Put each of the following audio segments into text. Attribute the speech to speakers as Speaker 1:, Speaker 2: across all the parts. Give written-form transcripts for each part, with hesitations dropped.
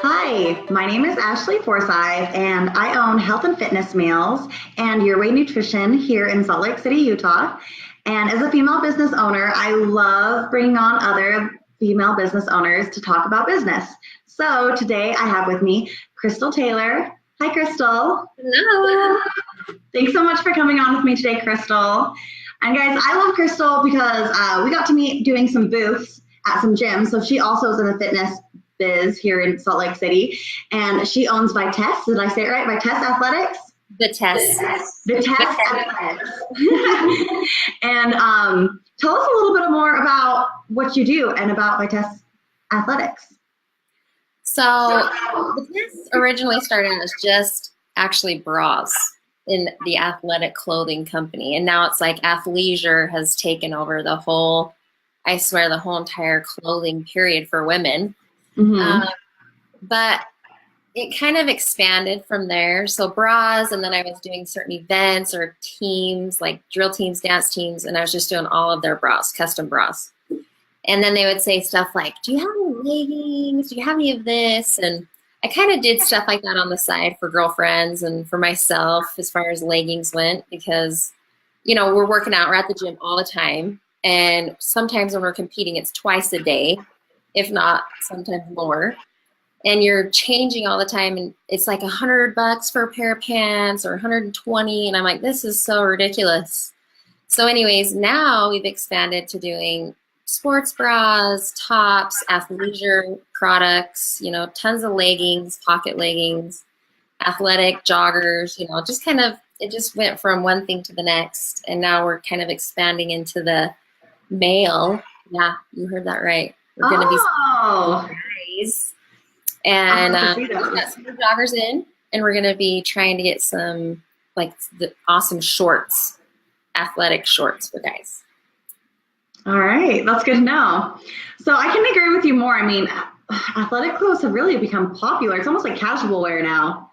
Speaker 1: Hi, my name is Ashley Forsyth, and I own Health and Fitness Meals and Your Way Nutrition here in Salt Lake City, Utah. And as a female business owner, I love bringing on other female business owners to talk about business. So today I have with me Krystal Taylor. Hi, Krystal.
Speaker 2: Hello.
Speaker 1: Thanks so much for coming on with me today, Krystal. And guys, I love Krystal because we got to meet doing some booths at some gyms. So she also is in the fitness biz here in Salt Lake City, and she owns Vitesse. Did I say it right? Vitesse Athletics?
Speaker 2: Vitesse.
Speaker 1: Vitesse Athletics. And tell us a little bit more about what you do and about Vitesse Athletics.
Speaker 2: So Vitesse originally started as just actually bras in the athletic clothing company, and now it's like athleisure has taken over the whole, I swear, the whole entire clothing period for women. Mm-hmm. But it kind of expanded from there. So bras, and then I was doing certain events or teams, like drill teams, dance teams, and I was just doing all of their bras, custom bras. And then they would say stuff like, do you have any leggings? Do you have any of this? And I kind of did stuff like that on the side for girlfriends and for myself as far as leggings went, because, you know, we're working out, we're at the gym all the time. And sometimes when we're competing, it's twice a day, if not sometimes more. And you're changing all the time, and it's like $100 for a pair of pants or 120. And I'm like, this is so ridiculous. So anyways, now we've expanded to doing sports bras, tops, athleisure products, you know, tons of leggings, pocket leggings, athletic joggers, you know, just kind of, it just went from one thing to the next. And now we're kind of expanding into the male. Yeah, you heard that right. We're going to be guys. And we got some new joggers in, and we're going to be trying to get some like the awesome shorts, athletic shorts for guys.
Speaker 1: All right, that's good to know. So I can agree with you more. I mean, athletic clothes have really become popular. It's almost like casual wear now.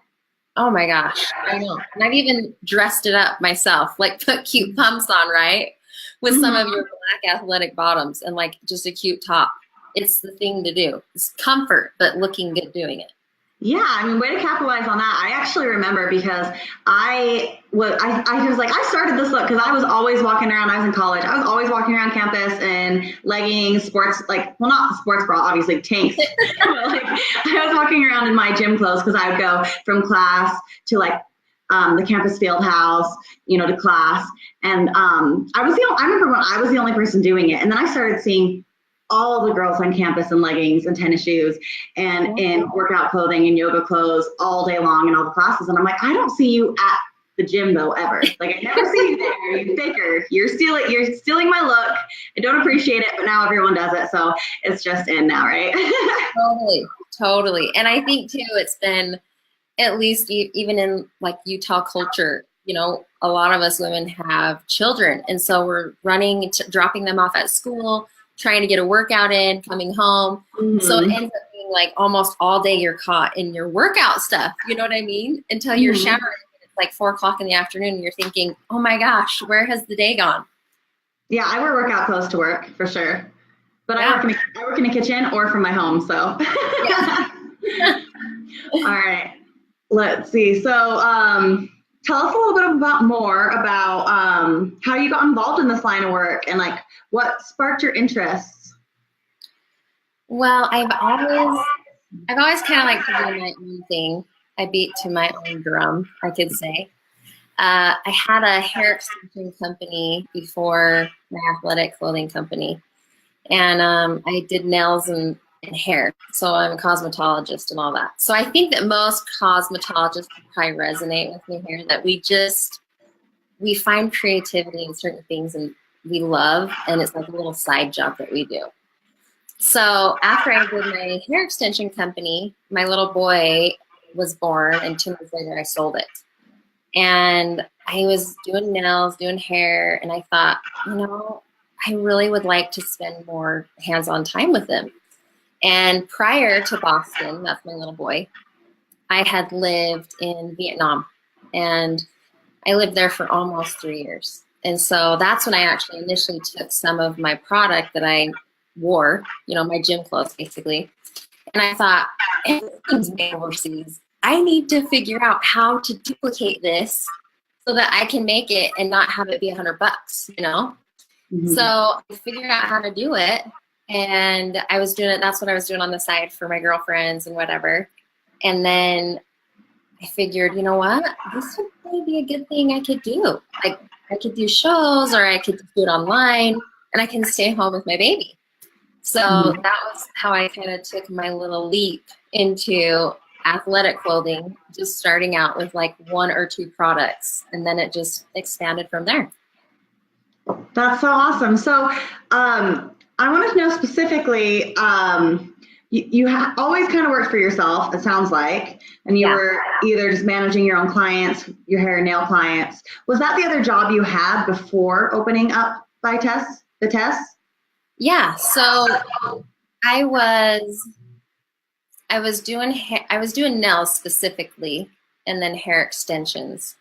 Speaker 2: Oh my gosh, I know. And I've even dressed it up myself, like put cute pumps on, right? With some of your black athletic bottoms and like just a cute top. It's the thing to do. It's comfort, but looking good doing it.
Speaker 1: Yeah, I mean, way to capitalize on that. I actually remember because I was like, I started this look because I was always walking around. I was in college. I was always walking around campus in leggings, sports, like, well, not sports bra, obviously tanks. But like, I was walking around in my gym clothes because I would go from class to like the campus field house, you know, to class. And I remember when I was the only person doing it. And then I started seeing all the girls on campus in leggings and tennis shoes and in workout clothing and yoga clothes all day long in all the classes. And I'm like, I don't see you at the gym though, ever. Like I never see you there. You faker. You're stealing my look. I don't appreciate it, but now everyone does it. So it's just in now, right?
Speaker 2: Totally. And I think too, it's been at least even in like Utah culture, you know, a lot of us women have children. And so we're running, dropping them off at school, trying to get a workout in, coming home. Mm-hmm. So it ends up being like almost all day you're caught in your workout stuff. You know what I mean? Until you're showering. It's like 4:00 in the afternoon and you're thinking, oh my gosh, where has the day gone?
Speaker 1: Yeah, I wear workout clothes to work for sure. But yeah. I work in a kitchen or from my home. So yeah. All right, let's see. So tell us a little bit more about how you got involved in this line of work and like what sparked your interests.
Speaker 2: Well, I've always kind of liked to do my own thing. I beat to my own drum, I could say. I had a hair extension company before my athletic clothing company, and I did nails and hair. So I'm a cosmetologist and all that. So I think that most cosmetologists probably resonate with me here, that we find creativity in certain things and we love, and it's like a little side job that we do. So after I did my hair extension company, my little boy was born, and 2 months later I sold it. And I was doing nails, doing hair, and I thought, you know, I really would like to spend more hands-on time with him. And prior to Boston, that's my little boy, I had lived in Vietnam, and I lived there for almost 3 years. And so that's when I actually initially took some of my product that I wore, you know, my gym clothes basically, And I thought, everything's made overseas. I need to figure out how to duplicate this so that I can make it and not have it be $100, you know?
Speaker 1: Mm-hmm.
Speaker 2: So I figured out how to do it. And I was doing it. That's what I was doing on the side for my girlfriends and whatever. And then I figured, you know what? This would probably be a good thing I could do. Like, I could do shows, or I could do it online, and I can stay home with my baby. So that was how I kind of took my little leap into athletic clothing, just starting out with like 1 or 2 products, and then it just expanded from there.
Speaker 1: That's so awesome. So I want to know specifically, you always kind of worked for yourself, it sounds like, and you were either just managing your own clients, your hair and nail clients. Was that the other job you had before opening up Vitesse?
Speaker 2: Yeah. So I was doing nails specifically, and then hair extensions.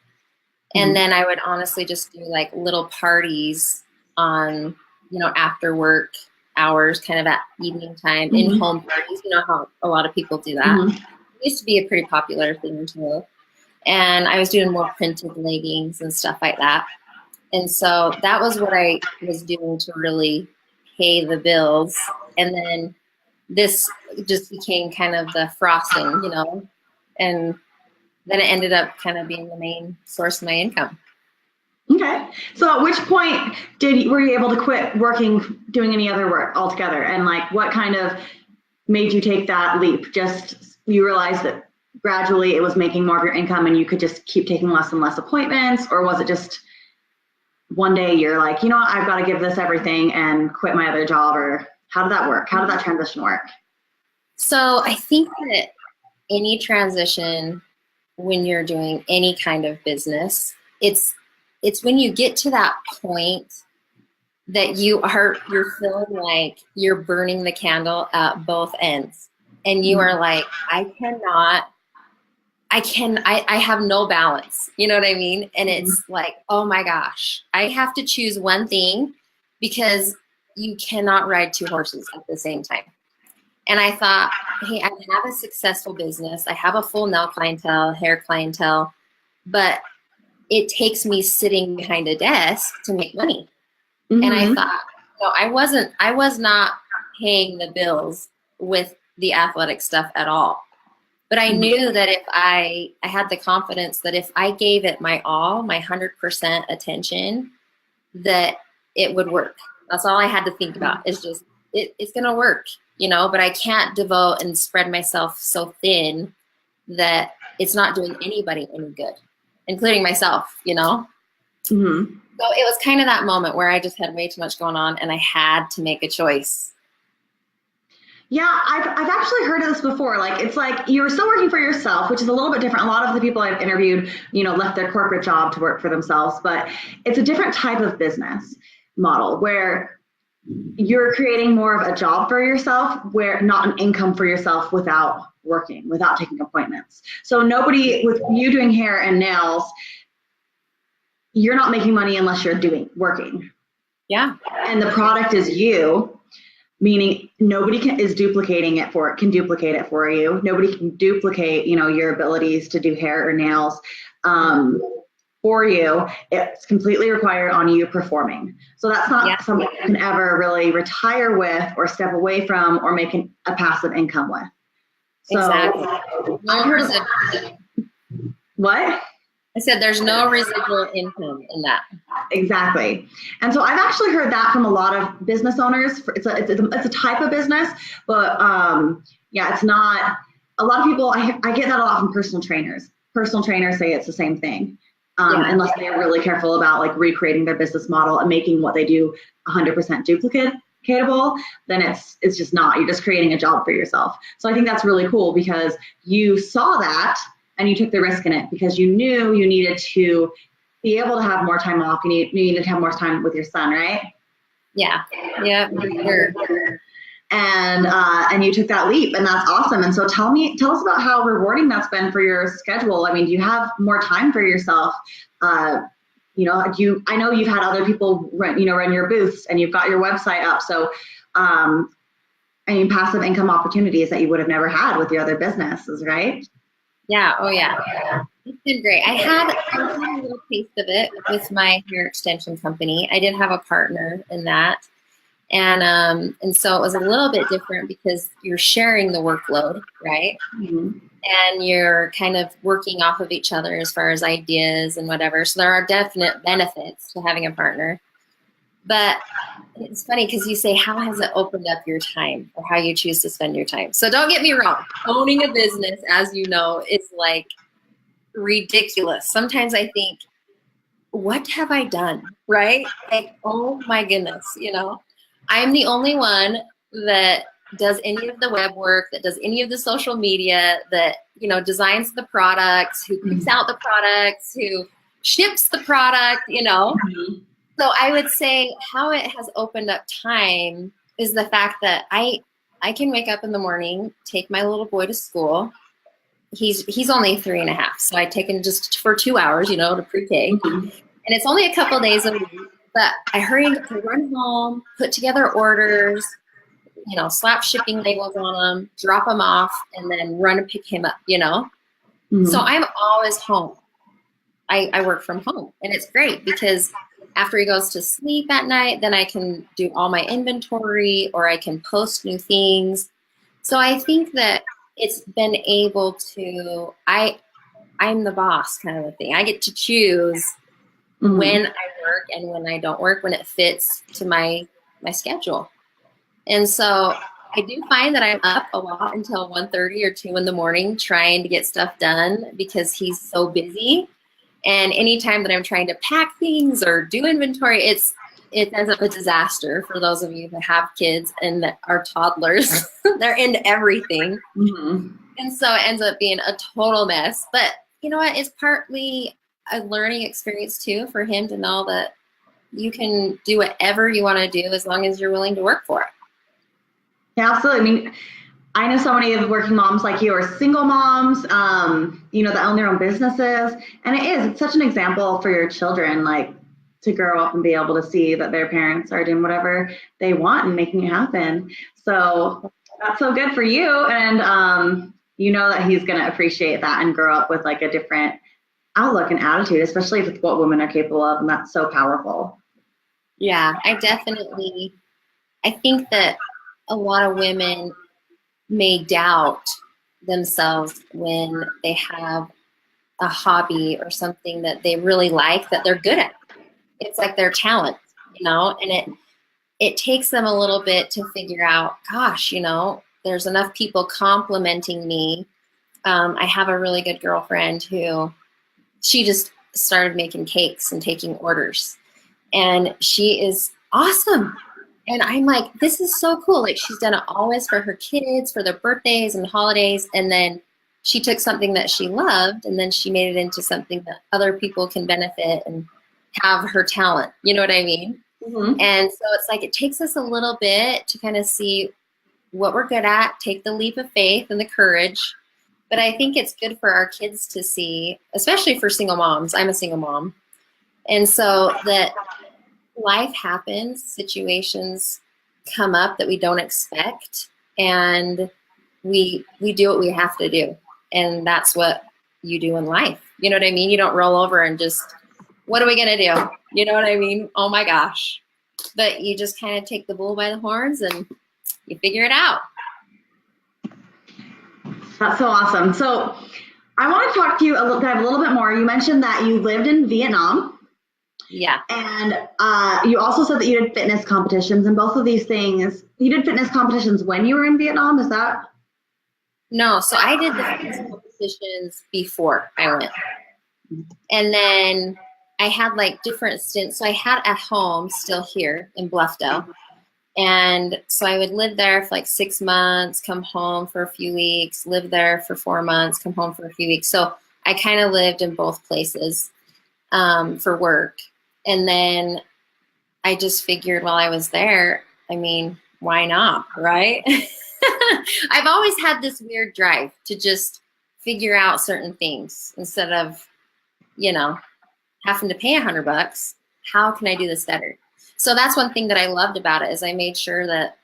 Speaker 2: And then I would honestly just do like little parties on, you know, after work hours, kind of at evening time, in-home parties. You know how a lot of people do that. It used to be a pretty popular thing too. And I was doing more printed leggings and stuff like that. And so that was what I was doing to really pay the bills. And then this just became kind of the frosting, you know, and then it ended up kind of being the main source of my income.
Speaker 1: Okay. So at which point were you able to quit doing any other work altogether? And like, what kind of made you take that leap? Just, you realized that gradually it was making more of your income and you could just keep taking less and less appointments? Or was it just one day you're like, you know what, I've got to give this everything and quit my other job? Or how did that work? How did that transition work?
Speaker 2: So I think that any transition, when you're doing any kind of business, it's when you get to that point that you're feeling like you're burning the candle at both ends, and you are like, I have no balance. You know what I mean? And it's like, oh my gosh, I have to choose one thing, because you cannot ride 2 horses at the same time. And I thought, hey, I have a successful business. I have a full nail clientele, hair clientele, but it takes me sitting behind a desk to make money. And I thought, no, I was not paying the bills with the athletic stuff at all. But I knew that if I had the confidence that if I gave it my all, my 100% attention, that it would work. That's all I had to think about, is just, it's going to work. You know, but I can't devote and spread myself so thin that it's not doing anybody any good, including myself, you know? So it was kind of that moment where I just had way too much going on and I had to make a choice.
Speaker 1: Yeah, I've actually heard of this before. Like, it's like you're still working for yourself, which is a little bit different. A lot of the people I've interviewed, you know, left their corporate job to work for themselves, but it's a different type of business model where you're creating more of a job for yourself, where not an income for yourself without working, without taking appointments. So nobody, with you doing hair and nails, you're not making money unless you're working.
Speaker 2: Yeah.
Speaker 1: And the product is you, meaning nobody can duplicate it for you. Nobody can duplicate, you know, your abilities to do hair or nails for you. It's completely required on you performing. So that's not something you can ever really retire with or step away from or make a passive income with. So
Speaker 2: exactly.
Speaker 1: I've heard of that. What?
Speaker 2: I said there's no residual income in that.
Speaker 1: Exactly. And so I've actually heard that from a lot of business owners. It's a type of business, but it's not. A lot of people, I get that a lot from personal trainers. Personal trainers say it's the same thing. Unless they're really careful about like recreating their business model and making what they do 100% duplicatable, then it's just not. You're just creating a job for yourself. So I think that's really cool because you saw that and you took the risk in it because you knew you needed to be able to have more time off. You needed to have more time with your son, right?
Speaker 2: Yeah. Yeah, for sure.
Speaker 1: And you took that leap, and that's awesome. And so tell us about how rewarding that's been for your schedule. I mean, do you have more time for yourself? I know you've had other people run your booths and you've got your website up. So I mean, passive income opportunities that you would have never had with your other businesses, right?
Speaker 2: Yeah. Oh, yeah. It's been great. I had a little taste of it with my hair extension company. I did have a partner in that. And so it was a little bit different because you're sharing the workload, right?
Speaker 1: Mm-hmm.
Speaker 2: And you're kind of working off of each other as far as ideas and whatever. So there are definite benefits to having a partner. But it's funny because you say, how has it opened up your time or how you choose to spend your time? So don't get me wrong. Owning a business, as you know, is like ridiculous. Sometimes I think, what have I done? Right? Like, oh my goodness, I'm the only one that does any of the web work, that does any of the social media, that, designs the products, who picks out the products, who ships the product. So I would say how it has opened up time is the fact that I can wake up in the morning, take my little boy to school. He's only 3.5, so I take him just for 2 hours, to pre-K. And it's only a couple days a week, but I hurry to run home, put together orders, slap shipping labels on them, drop them off, and then run and pick him up. So I'm always home. I work from home, and it's great because after he goes to sleep at night, then I can do all my inventory or I can post new things. So I think that it's been able to, I'm the boss kind of a thing. I get to choose when I work and when I don't work, when it fits to my schedule. And so I do find that I'm up a lot until 1:30 or 2 in the morning trying to get stuff done because he's so busy. And anytime that I'm trying to pack things or do inventory, it ends up a disaster for those of you that have kids and that are toddlers. They're into everything. And so it ends up being a total mess. But you know what? It's partly a learning experience too for him to know that you can do whatever you want to do as long as you're willing to work for it.
Speaker 1: Yeah, absolutely. I mean, I know so many of working moms like you are single moms, that own their own businesses. And it's such an example for your children, like to grow up and be able to see that their parents are doing whatever they want and making it happen. So that's so good for you. And that he's going to appreciate that and grow up with like a different outlook and attitude, especially with what women are capable of. And that's so powerful.
Speaker 2: Yeah, I think that a lot of women may doubt themselves when they have a hobby or something that they really like that they're good at. It's like their talent, and it takes them a little bit to figure out, gosh, there's enough people complimenting me. I have a really good girlfriend who she just started making cakes and taking orders, and she is awesome. And I'm like, this is so cool. Like she's done it always for her kids, for their birthdays and holidays. And then she took something that she loved and then she made it into something that other people can benefit and have her talent. You know what I mean? And so it's like, it takes us a little bit to kind of see what we're good at, take the leap of faith and the courage. But I think it's good for our kids to see, especially for single moms. I'm a single mom. And so that life happens, situations come up that we don't expect, and we do what we have to do. And that's what you do in life. You know what I mean? You don't roll over and just, what are we going to do? You know what I mean? Oh my gosh. But you just kind of take the bull by the horns and you figure it out.
Speaker 1: That's so awesome. So I want to talk to you dive a little bit more. You mentioned that you lived in Vietnam.
Speaker 2: Yeah.
Speaker 1: And you also said that you did fitness competitions, and both of these things, you did fitness competitions when you were in Vietnam, is that?
Speaker 2: No, so I did the fitness competitions before I went. And then I had like different stints. So I had at home still here in Bluffdale. And so I would live there for like 6 months, come home for a few weeks, live there for 4 months, come home for a few weeks. So I kind of lived in both places for work. And then I just figured while I was there, I mean, why not, right? I've always had this weird drive to just figure out certain things instead of, having to pay $100. How can I do this better? So that's one thing that I loved about it is I made sure that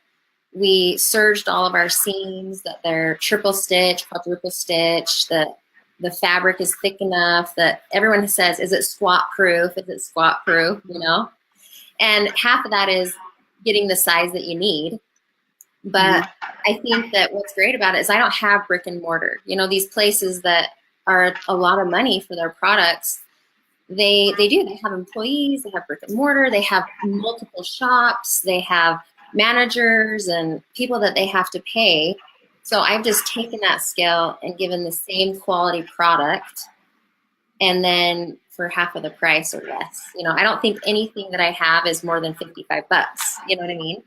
Speaker 2: We serged all of our seams, that they're triple stitch, quadruple stitch, that the fabric is thick enough that everyone says, is it squat proof? Is it squat proof? You know? And half of that is getting the size that you need. But I think that what's great about it is I don't have brick and mortar. You know, these places that are a lot of money for their products, they have employees, they have brick and mortar, they have multiple shops, they have managers and people that they have to pay. So I've just taken that scale and given the same quality product, and then for half of the price or less. You know, I don't think anything that I have is more than $55. You know what I mean?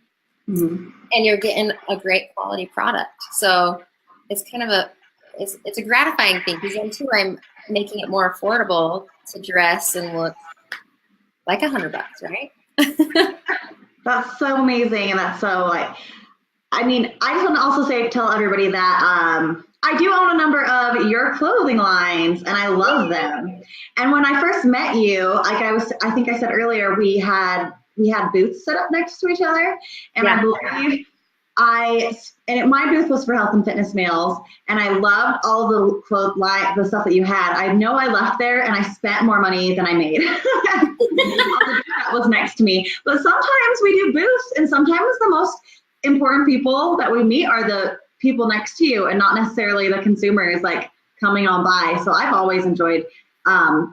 Speaker 2: Mm-hmm. And you're getting a great quality product. So it's kind of it's a gratifying thing, because then too I'm making it more affordable to dress and look like $100, right?
Speaker 1: That's so amazing. And that's so like, I mean, I just want to also tell everybody that I do own a number of your clothing lines, and I love them. And when I first met you, like I think I said earlier, we had booths set up next to each other, and yeah. I believe my booth was for health and fitness meals, and I loved all the stuff that you had. I know I left there and I spent more money than I made. That was next to me. But sometimes we do booths, and sometimes the most important people that we meet are the people next to you, and not necessarily the consumers like coming on by. So I've always enjoyed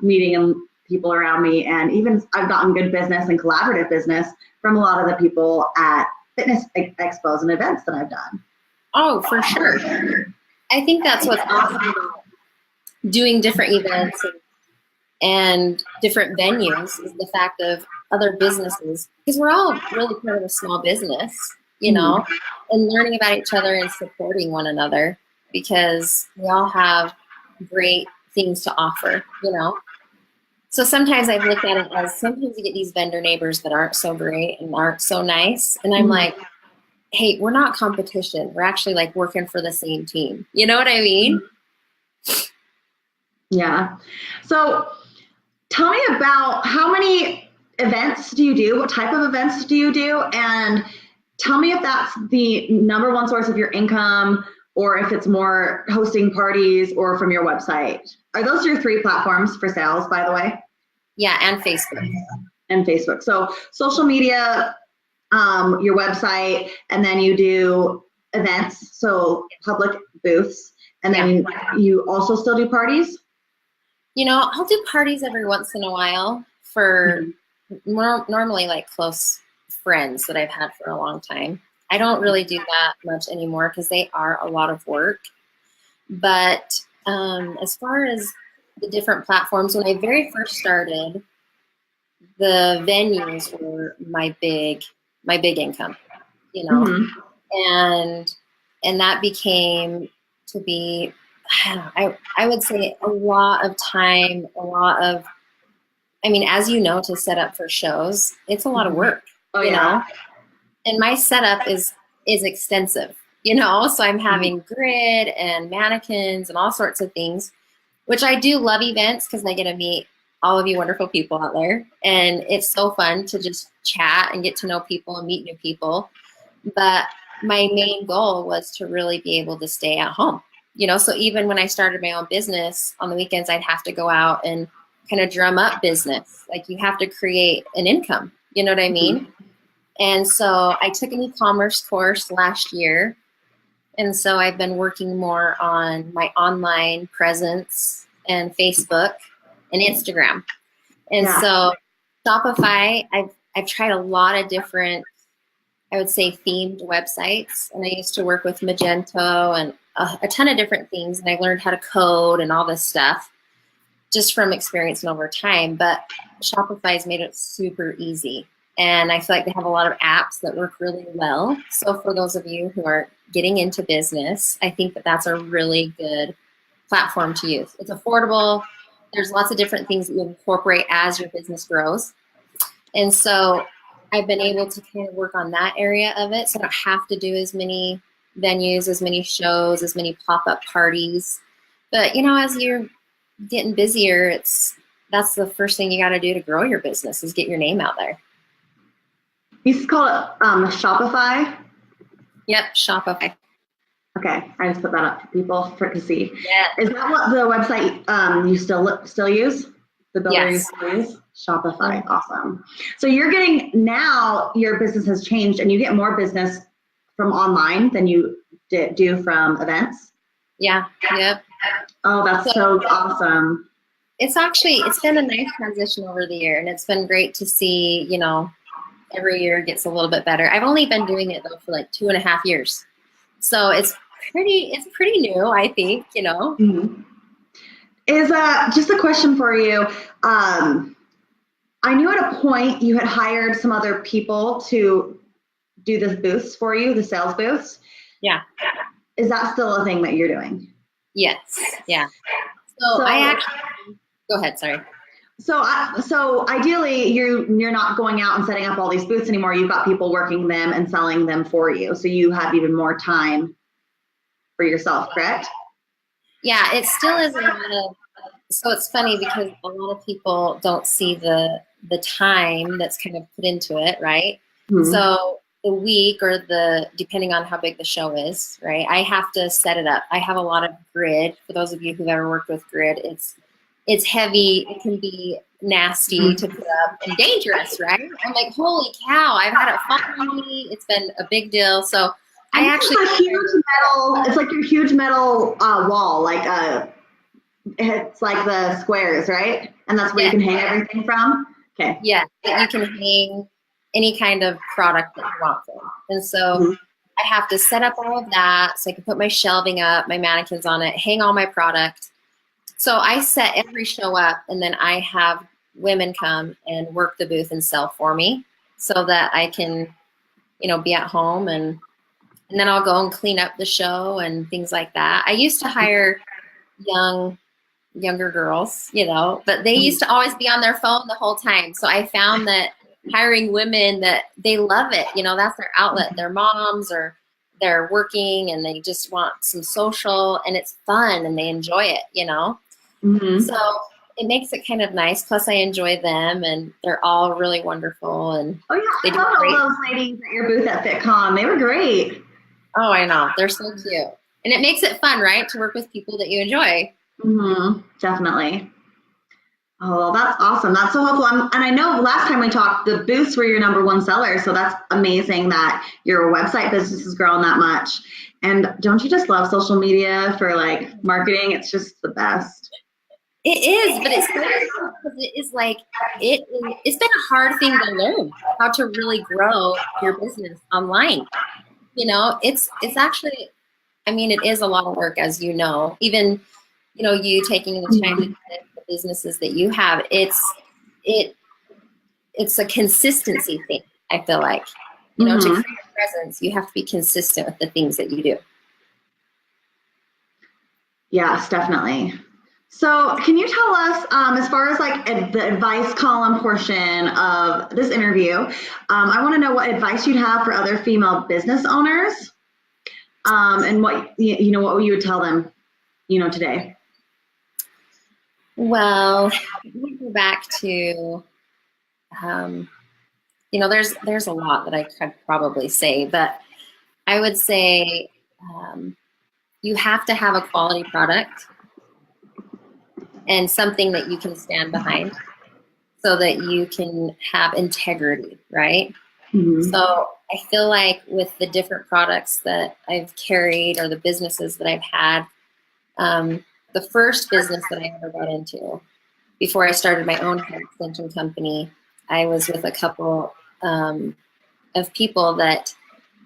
Speaker 1: meeting people around me, and even I've gotten good business and collaborative business from a lot of the people at fitness expos and events that I've done.
Speaker 2: Oh, for sure. I think that's what's awesome about doing different events and different venues, is the fact of other businesses, because we're all really part of a small business, you know, and learning about each other and supporting one another, because we all have great things to offer, you know. So sometimes I've looked at it as, sometimes you get these vendor neighbors that aren't so great and aren't so nice. And I'm like, hey, we're not competition. We're actually like working for the same team. You know what I mean?
Speaker 1: Yeah. So tell me about, how many events do you do? What type of events do you do? And tell me if that's the number one source of your income, or if it's more hosting parties or from your website. Are those your 3 platforms for sales, by the way?
Speaker 2: Yeah, and Facebook.
Speaker 1: And Facebook. So social media, your website, and then you do events, so public booths, and then you also still do parties?
Speaker 2: You know, I'll do parties every once in a while for normally like close friends that I've had for a long time. I don't really do that much anymore because they are a lot of work. But as far as the different platforms, when I very first started, the venues were my big income, you know, and that became to be, I would say, a lot of time, I mean, as you know, to set up for shows, it's a lot of work, you know. And my setup is extensive, you know, so I'm having grid and mannequins and all sorts of things, which I do love events because I get to meet all of you wonderful people out there. And it's so fun to just chat and get to know people and meet new people. But my main goal was to really be able to stay at home, you know, so even when I started my own business on the weekends, I'd have to go out and kind of drum up business. Like, you have to create an income, you know what I mean? And so I took an e-commerce course last year. And so I've been working more on my online presence and Facebook and Instagram. And so Shopify, I've tried a lot of different, I would say, themed websites. And I used to work with Magento and a ton of different things. And I learned how to code and all this stuff just from experience and over time. But Shopify has made it super easy. And I feel like they have a lot of apps that work really well. So for those of you who are getting into business, I think that that's a really good platform to use. It's affordable. There's lots of different things that you incorporate as your business grows. And so I've been able to kind of work on that area of it. So I don't have to do as many venues, as many shows, as many pop-up parties. But, you know, as you're getting busier, that's the first thing you got to do to grow your business, is get your name out there.
Speaker 1: You used to call it Shopify?
Speaker 2: Yep, Shopify.
Speaker 1: Okay, I just put that up for people to see.
Speaker 2: Yeah.
Speaker 1: Is that what the website you still use? The builder you
Speaker 2: Yes.
Speaker 1: still use? Shopify,
Speaker 2: Mhm.
Speaker 1: awesome. So you're getting, now your business has changed and you get more business from online than you do from events?
Speaker 2: Yeah. Yep.
Speaker 1: Oh, that's
Speaker 2: So
Speaker 1: so awesome.
Speaker 2: it's been a nice transition over the year, and it's been great to see, every year gets a little bit better. I've only been doing it though for like 2.5 years. So it's pretty new, I think.
Speaker 1: Mhm. Is just a question for you. I knew at a point you had hired some other people to do the booths for you, the sales booths.
Speaker 2: Yeah.
Speaker 1: Is that still a thing that you're doing?
Speaker 2: Yes. Yeah. So I
Speaker 1: So,
Speaker 2: actually go ahead, sorry.
Speaker 1: so ideally, you're not going out and setting up all these booths anymore. You've got people working them and selling them for you, so you have even more time for yourself, correct?
Speaker 2: Yeah, it still is a lot of so it's funny because a lot of people don't see the time that's kind of put into it, right?
Speaker 1: Mm-hmm.
Speaker 2: So the week or depending on how big the show is, right? I have to set it up. I have a lot of grid. For those of you who've ever worked with grid, it's heavy. It can be nasty to put up and dangerous, right? I'm like, holy cow! I've had it fall on me. It's been a big deal. So
Speaker 1: I
Speaker 2: I
Speaker 1: think
Speaker 2: actually
Speaker 1: it's a huge metal. It's like your huge metal wall, like it's like the squares, right? And that's where you
Speaker 2: yeah.
Speaker 1: can hang everything from. Okay.
Speaker 2: Yeah, that you can hang any kind of product that you want from. And so
Speaker 1: Mm-hmm.
Speaker 2: I have to set up all of that so I can put my shelving up, my mannequins on it, hang all my product. So I set every show up and then I have women come and work the booth and sell for me so that I can, be at home and then I'll go and clean up the show and things like that. I used to hire younger girls, but they used to always be on their phone the whole time. So I found that hiring women that they love it, that's their outlet. Their moms or they're working and they just want some social and it's fun and they enjoy it.
Speaker 1: Mm-hmm.
Speaker 2: So it makes it kind of nice. Plus I enjoy them and they're all really wonderful and
Speaker 1: Oh
Speaker 2: they
Speaker 1: yeah, I
Speaker 2: do
Speaker 1: loved
Speaker 2: great.
Speaker 1: all those ladies at your booth at FitCon. They were great.
Speaker 2: Oh, I know. They're so cute. And it makes it fun, right? To work with people that you enjoy.
Speaker 1: Mm-hmm. Definitely. Oh, well, that's awesome. That's so helpful. And I know last time we talked, the booths were your number one seller. So that's amazing that your website business has grown that much. And don't you just love social media for like marketing? It's just the best.
Speaker 2: It is, but it's so fun because it is like it's been a hard thing to learn how to really grow your business online. It's actually, I mean, it is a lot of work, as you know. Even you taking the time to do the businesses that you have, it it's a consistency thing. I feel like to
Speaker 1: Mm-hmm.
Speaker 2: create a presence, you have to be consistent with the things that you do.
Speaker 1: Yes, definitely. So, can you tell us, as far as like the advice column portion of this interview, I want to know what advice you'd have for other female business owners, and what what you would tell them, today.
Speaker 2: Well, we go back to um, there's a lot that I could probably say, but I would say you have to have a quality product and something that you can stand behind so that you can have integrity, right?
Speaker 1: Mm-hmm.
Speaker 2: So I feel like with the different products that I've carried or the businesses that I've had, the first business that I ever got into before I started my own hair extension company, I was with a couple of people that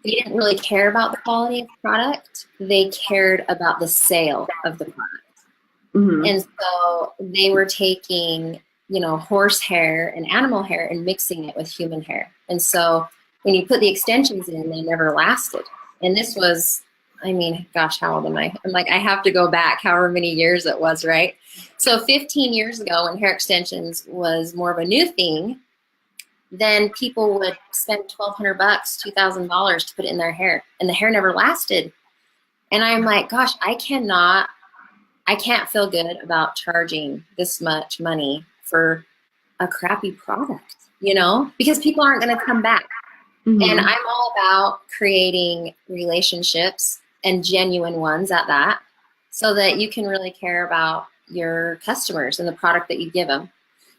Speaker 2: they didn't really care about the quality of the product. They cared about the sale of the product.
Speaker 1: Mm-hmm.
Speaker 2: And so they were taking, horse hair and animal hair and mixing it with human hair. And so when you put the extensions in, they never lasted. And this was, I mean, gosh, how old am I? I'm like, I have to go back however many years it was, right? So 15 years ago when hair extensions was more of a new thing, then people would spend $1,200, $2,000 to put it in their hair, and the hair never lasted. And I'm like, gosh, I can't feel good about charging this much money for a crappy product, because people aren't going to come back. And I'm all about creating relationships and genuine ones at that, so that you can really care about your customers and the product that you give them.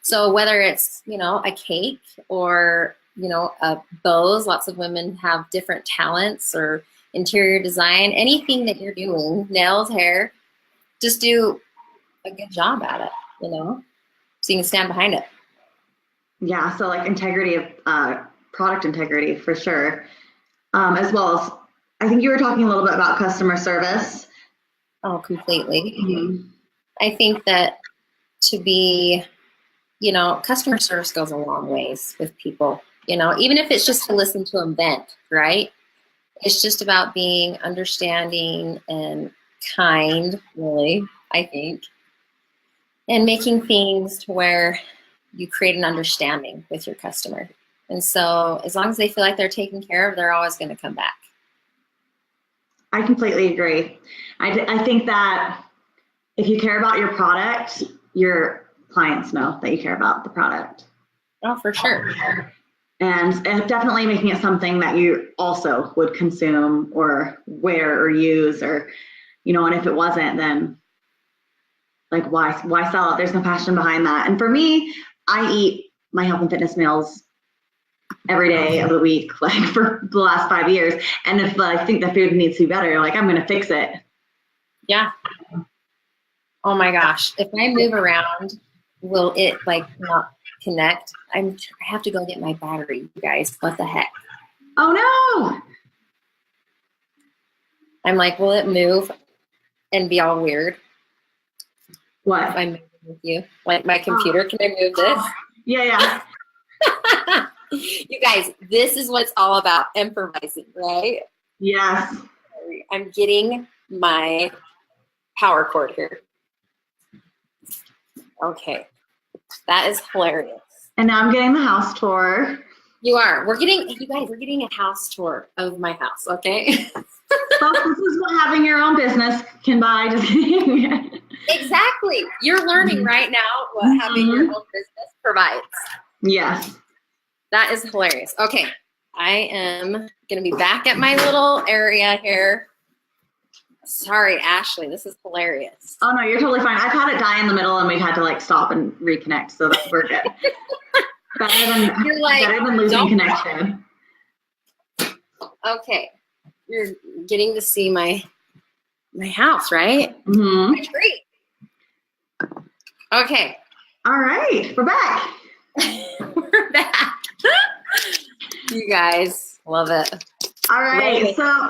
Speaker 2: So whether it's, a cake or, bows, lots of women have different talents, or interior design, anything that you're doing, nails, hair, just do a good job at it, so you can stand behind it.
Speaker 1: Yeah, so like integrity of product integrity for sure, as well as I think you were talking a little bit about customer service.
Speaker 2: Oh, completely. I think that to be, customer service goes a long ways with people, even if it's just to listen to them vent, right? It's just about being understanding and kind, really, I think, and making things to where you create an understanding with your customer. And so as long as they feel like they're taken care of, they're always going to come back.
Speaker 1: I completely agree. I think that if you care about your product, your clients know that you care about the product.
Speaker 2: Oh, for sure.
Speaker 1: And definitely making it something that you also would consume or wear or use, or, and if it wasn't, then like, why sell it? There's no passion behind that. And for me, I eat my health and fitness meals every day of the week, like for the last 5 years. And if I think the food needs to be better, like I'm going to fix it.
Speaker 2: Yeah. Oh my gosh. If I move around, will it like not connect? I have to go get my battery, you guys. What the heck?
Speaker 1: Oh no.
Speaker 2: I'm like, will it move and be all weird?
Speaker 1: What?
Speaker 2: If I'm moving with you? Like my computer, can I move this?
Speaker 1: Yeah.
Speaker 2: You guys, this is what it's all about, improvising, right?
Speaker 1: Yes.
Speaker 2: I'm getting my power cord here. Okay. That is hilarious.
Speaker 1: And now I'm getting the house tour.
Speaker 2: You are. We're getting a house tour of my house, okay?
Speaker 1: So this is what having your own business can buy. Just kidding.
Speaker 2: Exactly. You're learning right now what having your own business provides.
Speaker 1: Yes.
Speaker 2: That is hilarious. Okay. I am going to be back at my little area here. Sorry, Ashley. This is hilarious.
Speaker 1: Oh, no, you're totally fine. I've had it die in the middle, and we've had to like stop and reconnect, so that we're good. better than losing connection.
Speaker 2: Okay. You're getting to see my house, right?
Speaker 1: Mm-hmm.
Speaker 2: My tree. Okay.
Speaker 1: All right. We're back.
Speaker 2: We're back. You guys, love it.
Speaker 1: All right. So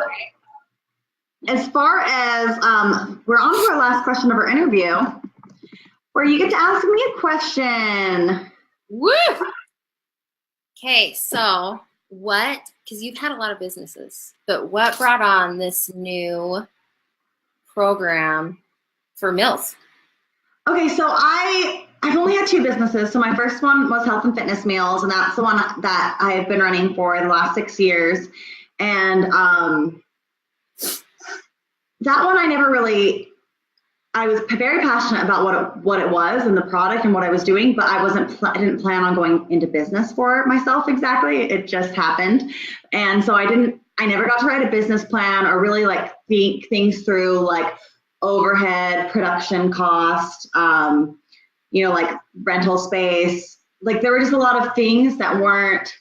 Speaker 1: as far as we're on to our last question of our interview, where you get to ask me a question.
Speaker 2: Woo! Okay, so because you've had a lot of businesses, but what brought on this new program for meals? Okay,
Speaker 1: so I've only had 2 businesses. So my first one was Health and Fitness Meals, and that's the one that I've been running for the last 6 years. And that one I was very passionate about what it was and the product and what I was doing, but I didn't plan on going into business for it myself exactly. It just happened. And so I never got to write a business plan or really like think things through, like overhead, production cost, like rental space. Like there were just a lot of things that weren't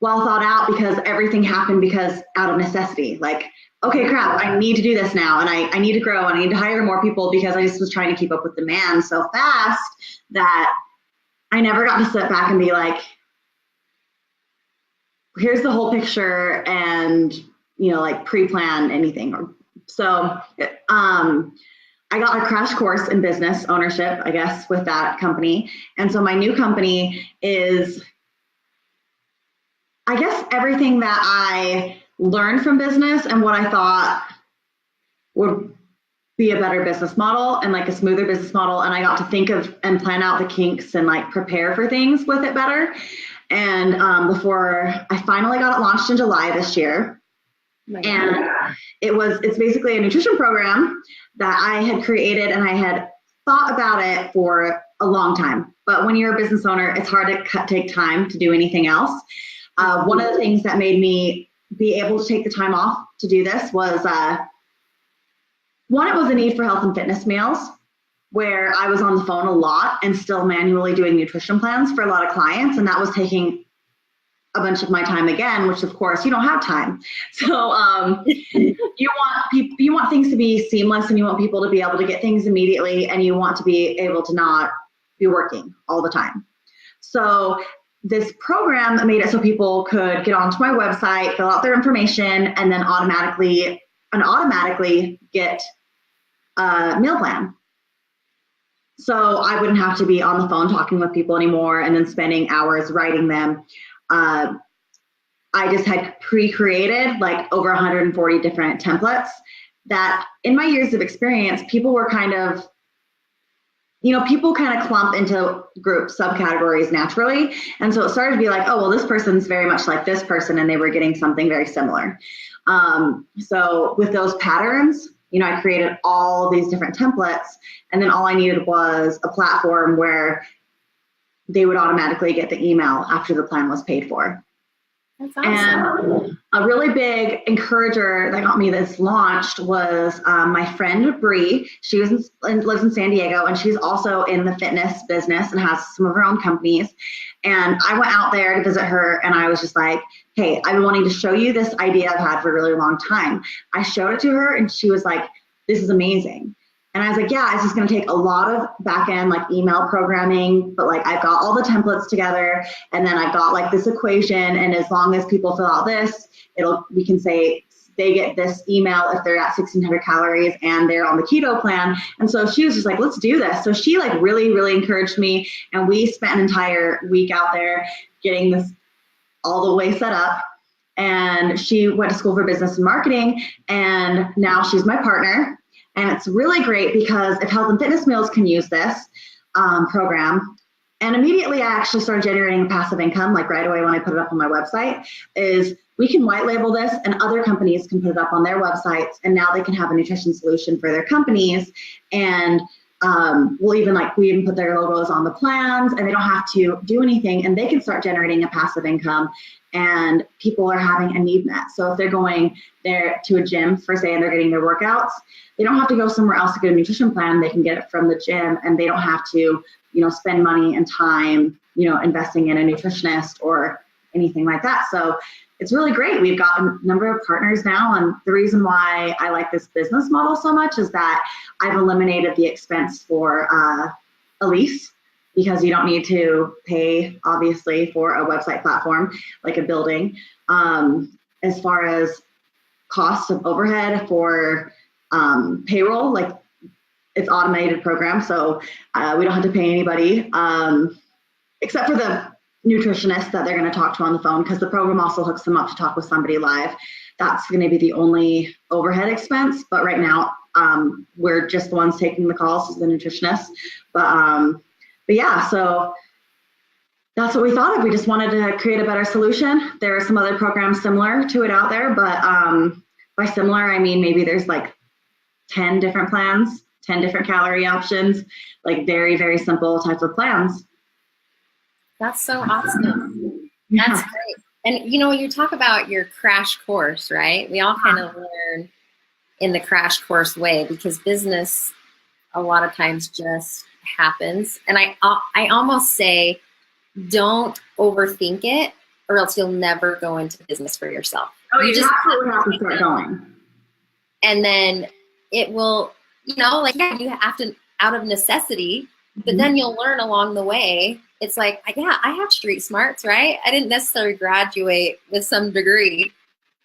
Speaker 1: well thought out because everything happened out of necessity. Like, okay, crap, I need to do this now, and I need to grow, and I need to hire more people because I just was trying to keep up with demand so fast that I never got to sit back and be like, here's the whole picture and, like pre-plan anything. So I got a crash course in business ownership, I guess, with that company. And so my new company is, I guess, everything that I learned from business and what I thought would be a better business model and like a smoother business model. And I got to think of and plan out the kinks and like prepare for things with it better. And before I finally got it launched in July this year. And it's basically a nutrition program that I had created, and I had thought about it for a long time. But when you're a business owner, it's hard to take time to do anything else. One of the things that made me be able to take the time off to do this was, one, it was a need for health and fitness meals, where I was on the phone a lot and still manually doing nutrition plans for a lot of clients. And that was taking a bunch of my time again, which of course you don't have time. So you want things to be seamless, and you want people to be able to get things immediately, and you want to be able to not be working all the time. So this program made it so people could get onto my website, fill out their information, and then automatically get a meal plan. So I wouldn't have to be on the phone talking with people anymore and then spending hours writing them. I just had pre-created like over 140 different templates that, in my years of experience, people kind of clump into groups, subcategories naturally. And so it started to be like, oh, well, this person's very much like this person, and they were getting something very similar. So with those patterns, I created all these different templates, and then all I needed was a platform where they would automatically get the email after the plan was paid for.
Speaker 2: That's awesome.
Speaker 1: And a really big encourager that got me this launched was my friend Bree. She lives in San Diego, and she's also in the fitness business and has some of her own companies. And I went out there to visit her, and I was just like, hey, I've been wanting to show you this idea I've had for a really long time. I showed it to her, and she was like, this is amazing. And I was like, yeah, it's just going to take a lot of back end, like email programming, but like I've got all the templates together, and then I've got like this equation, and as long as people fill out this, we can say they get this email if they're at 1,600 calories and they're on the keto plan. And so she was just like, let's do this. So she like really, really encouraged me, and we spent an entire week out there getting this all the way set up. And she went to school for business and marketing, and now she's my partner. And it's really great because if Health and Fitness Meals can use this program, and immediately I actually started generating passive income, like right away when I put it up on my website, is we can white label this, and other companies can put it up on their websites, and now they can have a nutrition solution for their companies. And we even put their logos on the plans, and they don't have to do anything, and they can start generating a passive income, and people are having a need met. So if they're going there to a gym for, say, and they're getting their workouts, they don't have to go somewhere else to get a nutrition plan. They can get it from the gym, and they don't have to, spend money and time, investing in a nutritionist or anything like that. So it's really great. We've got a number of partners now, and the reason why I like this business model so much is that I've eliminated the expense for a lease, because you don't need to pay, obviously, for a website platform like a building. As far as cost of overhead for payroll, like it's automated program, so we don't have to pay anybody except for the nutritionist that they're going to talk to on the phone, because the program also hooks them up to talk with somebody live. That's going to be the only overhead expense, but right now we're just the ones taking the calls as the nutritionist. But yeah, so that's what we thought of. We just wanted to create a better solution. There are some other programs similar to it out there, but by similar, I mean maybe there's like 10 different plans, 10 different calorie options, like very, very simple types of plans.
Speaker 2: That's so awesome. That's great. And you talk about your crash course, right? We all kind of learn in the crash course way, because business a lot of times just happens. And I almost say, don't overthink it, or else you'll never go into business for yourself.
Speaker 1: Oh, you just have to start going.
Speaker 2: And then it will, you have to, out of necessity, but then you'll learn along the way. It's like, yeah, I have street smarts, right? I didn't necessarily graduate with some degree.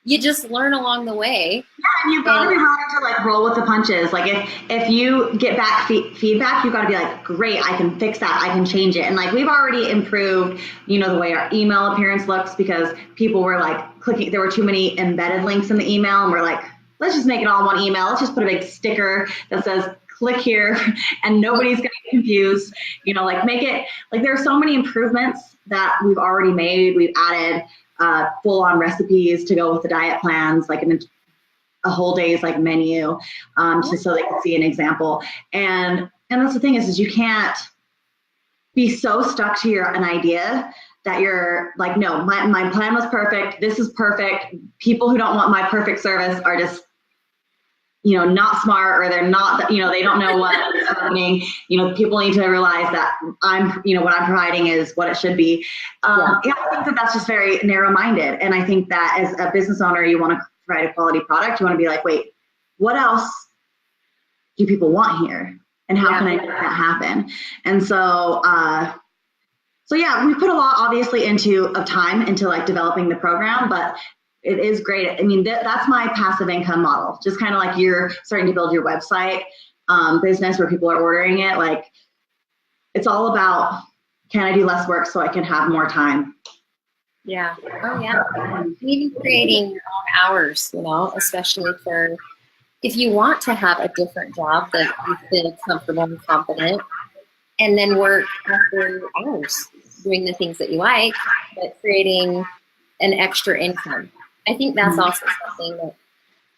Speaker 2: You just learn along the way.
Speaker 1: Yeah, and you've got to be willing to like roll with the punches. Like if you get back feedback, you've got to be like, great, I can fix that. I can change it. And like we've already improved, the way our email appearance looks, because people were like clicking. There were too many embedded links in the email, and we're like, let's just make it all one email. Let's just put a big sticker that says click here, and nobody's going to get confused. Make it like there are so many improvements that we've already made. We've added full-on recipes to go with the diet plans, like a whole day's like menu, just so they can see an example. And that's the thing is you can't be so stuck to an idea that you're like, no, my plan was perfect. This is perfect. People who don't want my perfect service are just, not smart, or they're not, they don't know what is happening. People need to realize that what I'm providing is what it should be. I think that's just very narrow-minded. And I think that as a business owner, you want to provide a quality product. You want to be like, wait, what else do people want here? And how can I make that happen? And so we put a lot obviously of time into like developing the program, but it is great. I mean, that's my passive income model. Just kind of like you're starting to build your website business where people are ordering it. Like, it's all about, can I do less work so I can have more time?
Speaker 2: Yeah. Oh, yeah. Even creating your own hours, especially for if you want to have a different job that you feel comfortable and confident, and then work after hours doing the things that you like, but creating an extra income. I think that's also something that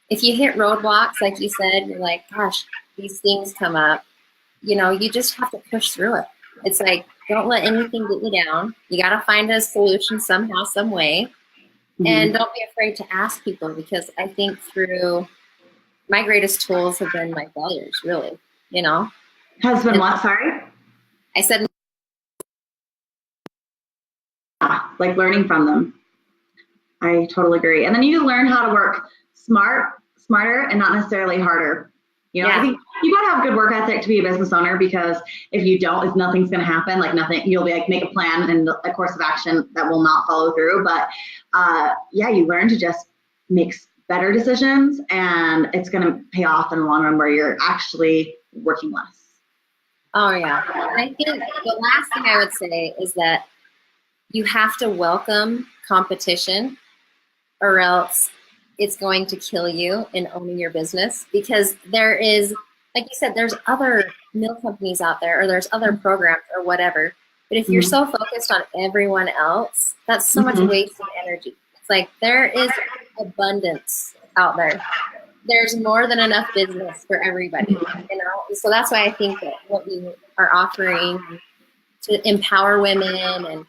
Speaker 2: if you hit roadblocks, like you said, you're like, gosh, these things come up, you just have to push through it. It's like, don't let anything get you down. You got to find a solution somehow, some way. And don't be afraid to ask people, because I think through my greatest tools have been my failures, really,
Speaker 1: Has been what? Sorry?
Speaker 2: I said,
Speaker 1: like learning from them. I totally agree. And then you learn how to work smarter, and not necessarily harder. I think you got to have a good work ethic to be a business owner, because if you don't, if nothing's going to happen, like nothing, you'll be like, make a plan and a course of action that will not follow through. But you learn to just make better decisions, and it's going to pay off in the long run where you're actually working less.
Speaker 2: Oh, yeah. And I think the last thing I would say is that you have to welcome competition, or else it's going to kill you in owning your business, because there is, like you said, there's other meal companies out there, or there's other programs or whatever. But if you're so focused on everyone else, that's so much wasted energy. It's like there is abundance out there. There's more than enough business for everybody, So that's why I think that what we are offering to empower women and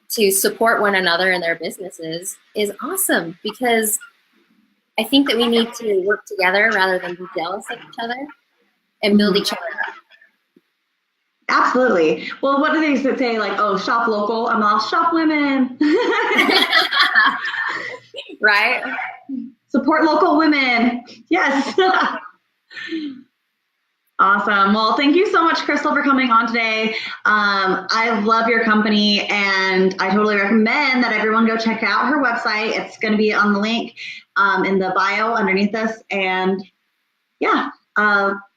Speaker 2: to support one another in their businesses is awesome, because I think that we need to work together rather than be jealous of each other and build each other up.
Speaker 1: Absolutely. Well, what do they say? Like, oh, shop local. I'm all shop women.
Speaker 2: Right?
Speaker 1: Support local women. Yes. Awesome. Well, thank you so much, Krystal, for coming on today. I love your company, and I totally recommend that everyone go check out her website. It's going to be on the link in the bio underneath this. And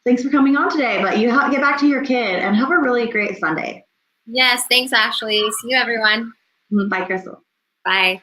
Speaker 1: thanks for coming on today. But you get back to your kid and have a really great Sunday.
Speaker 2: Yes. Thanks, Ashley. See you, everyone.
Speaker 1: Bye, Krystal.
Speaker 2: Bye.